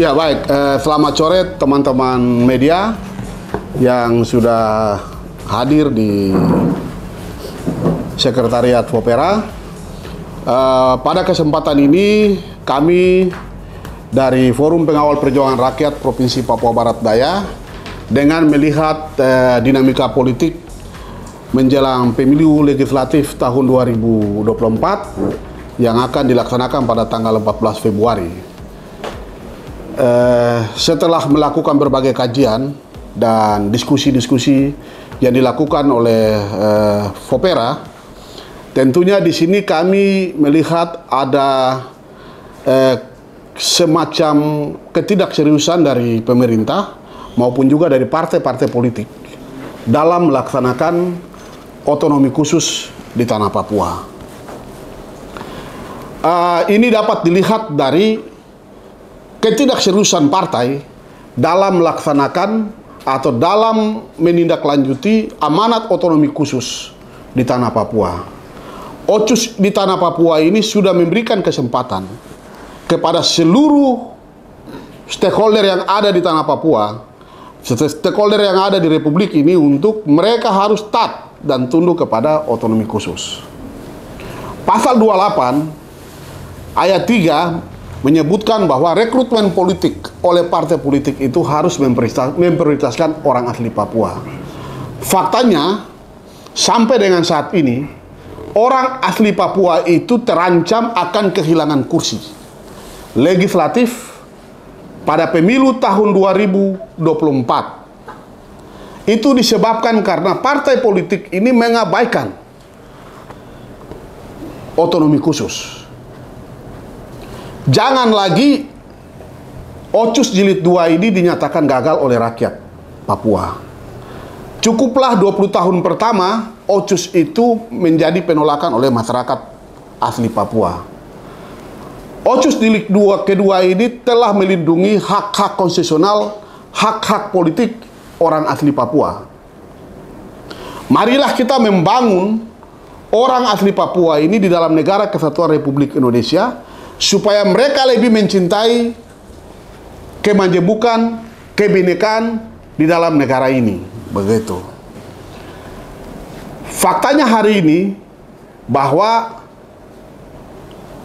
Ya baik, selamat sore teman-teman media yang sudah hadir di Sekretariat Fopera. Pada kesempatan ini kami dari Forum Pengawal Perjuangan Rakyat Provinsi Papua Barat Daya dengan melihat dinamika politik menjelang pemilu legislatif tahun 2024 yang akan dilaksanakan pada tanggal 14 Februari. Setelah melakukan berbagai kajian dan diskusi-diskusi yang dilakukan oleh Fopera, tentunya di sini kami melihat ada semacam ketidakseriusan dari pemerintah maupun juga dari partai-partai politik dalam melaksanakan otonomi khusus di tanah Papua. Ini dapat dilihat dari ketidakseriusan partai dalam melaksanakan atau dalam menindaklanjuti amanat otonomi khusus di tanah Papua. OCUS di tanah Papua ini sudah memberikan kesempatan kepada seluruh stakeholder yang ada di tanah Papua, stakeholder yang ada di Republik ini untuk mereka harus taat dan tunduk kepada otonomi khusus. Pasal 28 ayat 3 menyebutkan bahwa rekrutmen politik oleh partai politik itu harus memprioritaskan orang asli Papua. Faktanya, sampai dengan saat ini, orang asli Papua itu terancam akan kehilangan kursi legislatif pada pemilu tahun 2024. Itu disebabkan karena partai politik ini mengabaikan otonomi khusus. Jangan lagi OCUS jilid 2 ini dinyatakan gagal oleh rakyat Papua. Cukuplah 20 tahun pertama OCUS itu menjadi penolakan oleh masyarakat asli Papua. OCUS jilid kedua ini telah melindungi hak-hak konstitusional, hak-hak politik orang asli Papua. Marilah kita membangun orang asli Papua ini di dalam negara kesatuan Republik Indonesia supaya mereka lebih mencintai kemajemukan, kebinekaan di dalam negara ini. Begitu. Faktanya hari ini bahwa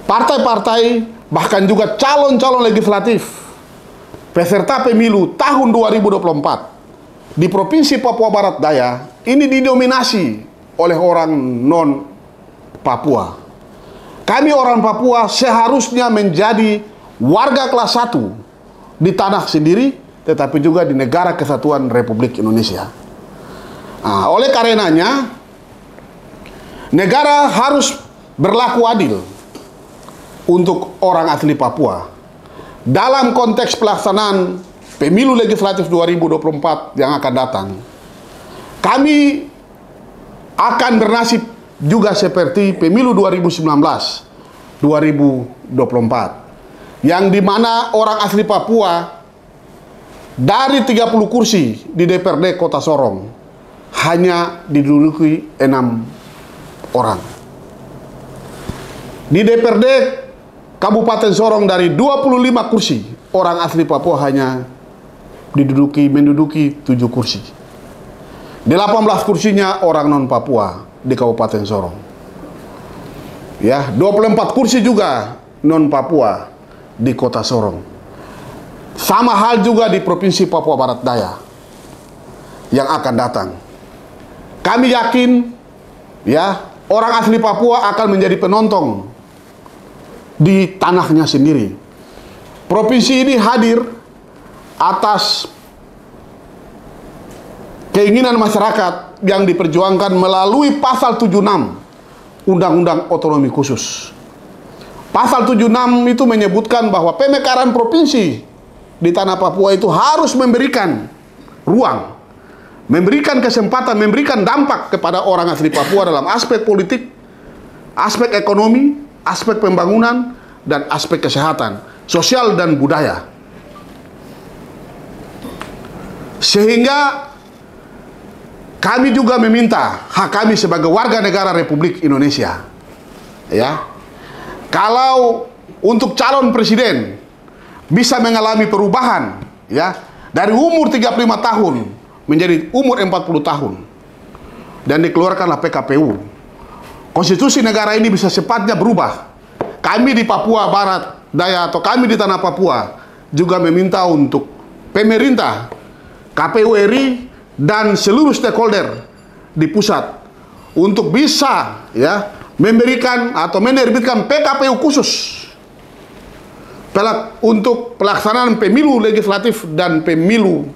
partai-partai bahkan juga calon-calon legislatif peserta pemilu tahun 2024 di Provinsi Papua Barat Daya ini didominasi oleh orang non-Papua. Kami orang Papua seharusnya menjadi warga kelas 1 di tanah sendiri, tetapi juga di negara kesatuan Republik Indonesia. Nah, oleh karenanya, negara harus berlaku adil untuk orang asli Papua. Dalam konteks pelaksanaan pemilu legislatif 2024 yang akan datang, kami akan bernasib juga seperti pemilu 2019-2024 yang dimana orang asli Papua dari 30 kursi di DPRD Kota Sorong hanya diduduki 6 orang. Di DPRD Kabupaten Sorong dari 25 kursi orang asli Papua hanya menduduki 7 kursi. 18 kursinya orang non Papua di Kabupaten Sorong. Ya, 24 kursi juga non Papua di Kota Sorong. Sama hal juga di Provinsi Papua Barat Daya yang akan datang. Kami yakin ya, orang asli Papua akan menjadi penonton di tanahnya sendiri. Provinsi ini hadir atas keinginan masyarakat yang diperjuangkan melalui pasal 76 Undang-Undang Otonomi Khusus. Pasal 76 itu menyebutkan bahwa pemekaran provinsi di tanah Papua itu harus memberikan ruang, memberikan kesempatan, memberikan dampak kepada orang asli Papua dalam aspek politik, aspek ekonomi, aspek pembangunan, dan aspek kesehatan, sosial dan budaya. Sehingga kami juga meminta hak kami sebagai warga negara Republik Indonesia. Ya. Kalau untuk calon presiden bisa mengalami perubahan, ya, dari umur 35 tahun menjadi umur 40 tahun. Dan dikeluarkanlah PKPU. Konstitusi negara ini bisa cepatnya berubah. Kami di Papua Barat Daya atau kami di tanah Papua juga meminta untuk pemerintah, KPU RI dan seluruh stakeholder di pusat untuk bisa, ya, memberikan atau menerbitkan PKPU khusus untuk pelaksanaan pemilu legislatif dan pemilu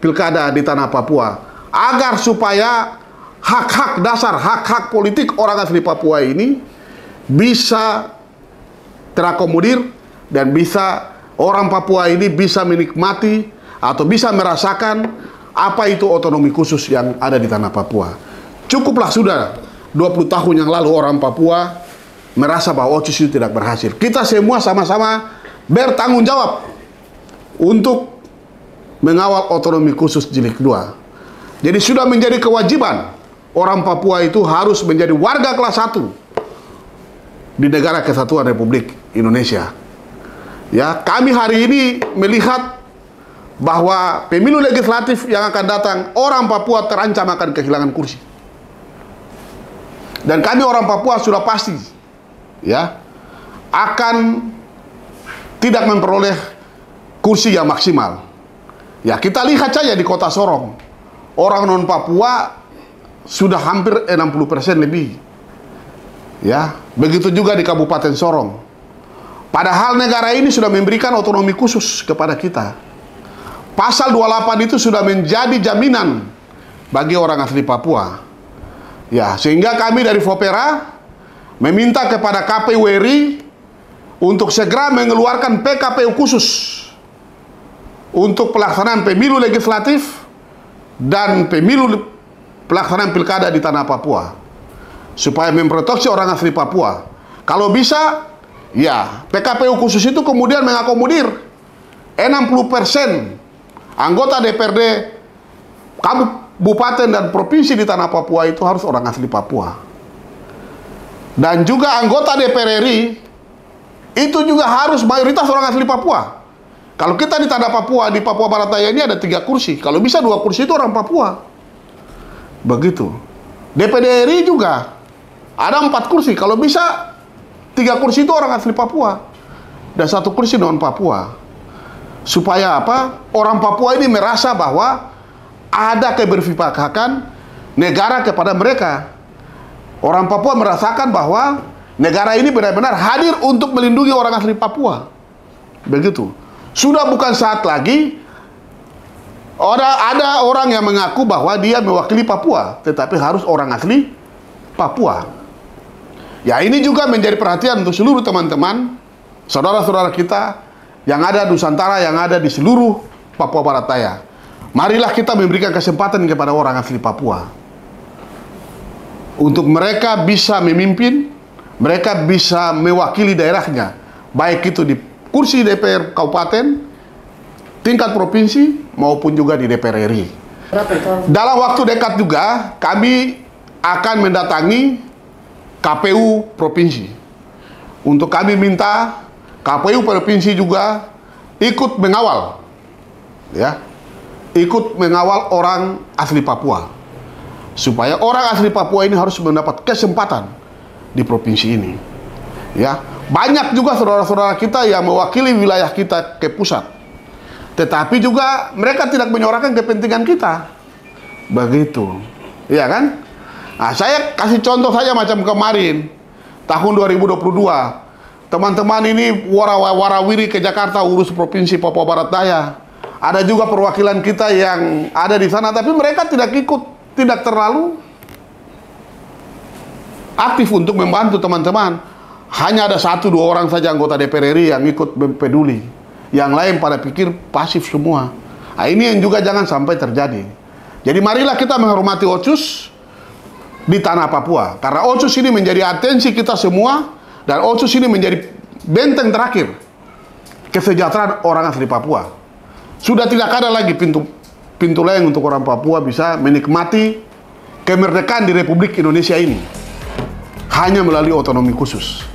pilkada di tanah Papua, agar supaya hak-hak dasar, hak-hak politik orang asli Papua ini bisa terakomodir dan bisa orang Papua ini bisa menikmati atau bisa merasakan apa itu otonomi khusus yang ada di tanah Papua. Cukuplah sudah 20 tahun yang lalu orang Papua merasa bahwa OCUS itu tidak berhasil. Kita semua sama-sama bertanggung jawab untuk mengawal otonomi khusus jilid 2. Jadi sudah menjadi kewajiban orang Papua itu harus menjadi warga kelas 1 di negara Kesatuan Republik Indonesia. Ya, kami hari ini melihat bahwa pemilu legislatif yang akan datang, orang Papua terancam akan kehilangan kursi. Dan kami orang Papua sudah pasti, ya, akan tidak memperoleh kursi yang maksimal. Ya, kita lihat saja di kota Sorong, orang non Papua sudah hampir 60% lebih. Ya, begitu juga di Kabupaten Sorong. Padahal negara ini sudah memberikan otonomi khusus kepada kita. Pasal 28 itu sudah menjadi jaminan bagi orang asli Papua. Ya, sehingga kami dari Vopera meminta kepada KPU RI untuk segera mengeluarkan PKPU khusus untuk pelaksanaan pemilu legislatif dan pemilu pelaksanaan pilkada di tanah Papua, supaya memproteksi orang asli Papua. Kalau bisa, ya, PKPU khusus itu kemudian mengakomodir 60% anggota DPRD kabupaten dan provinsi di tanah Papua itu harus orang asli Papua. Dan juga anggota DPR RI itu juga harus mayoritas orang asli Papua. Kalau kita di tanah Papua, di Papua Barat Daya ini ada 3 kursi. Kalau bisa 2 kursi itu orang Papua. Begitu. DPD RI juga ada 4 kursi. Kalau bisa 3 kursi itu orang asli Papua dan 1 kursi non Papua. Supaya apa? Orang Papua ini merasa bahwa ada keberpihakan negara kepada mereka. Orang Papua merasakan bahwa negara ini benar-benar hadir untuk melindungi orang asli Papua. Begitu. Sudah bukan saat lagi ada orang yang mengaku bahwa dia mewakili Papua, tetapi harus orang asli Papua. Ya, ini juga menjadi perhatian untuk seluruh teman-teman, saudara-saudara kita yang ada di Nusantara, yang ada di seluruh Papua Barat Daya. Marilah kita memberikan kesempatan kepada orang asli Papua untuk mereka bisa memimpin, mereka bisa mewakili daerahnya, baik itu di kursi DPR kabupaten, tingkat provinsi, maupun juga di DPR RI. Dalam waktu dekat juga, kami akan mendatangi KPU provinsi. Untuk kami minta KPU provinsi juga ikut mengawal, ya, ikut mengawal orang asli Papua, supaya orang asli Papua ini harus mendapat kesempatan di provinsi ini. Ya, banyak juga saudara-saudara kita yang mewakili wilayah kita ke pusat, tetapi juga mereka tidak menyuarakan kepentingan kita. Begitu, iya kan? Nah, saya kasih contoh saja macam kemarin, tahun 2022. Teman-teman ini warawiri ke Jakarta urus Provinsi Papua Barat Daya. Ada juga perwakilan kita yang ada di sana, tapi mereka tidak ikut, tidak terlalu aktif untuk membantu teman-teman. Hanya ada 1-2 orang saja anggota DPR RI yang ikut peduli. Yang lain pada pikir pasif semua. Nah, ini yang juga jangan sampai terjadi. Jadi marilah kita menghormati OCUS di tanah Papua. Karena OCUS ini menjadi atensi kita semua, dan OCUS ini menjadi benteng terakhir kesejahteraan orang asli Papua. Sudah tidak ada lagi pintu lain untuk orang Papua bisa menikmati kemerdekaan di Republik Indonesia ini hanya melalui otonomi khusus.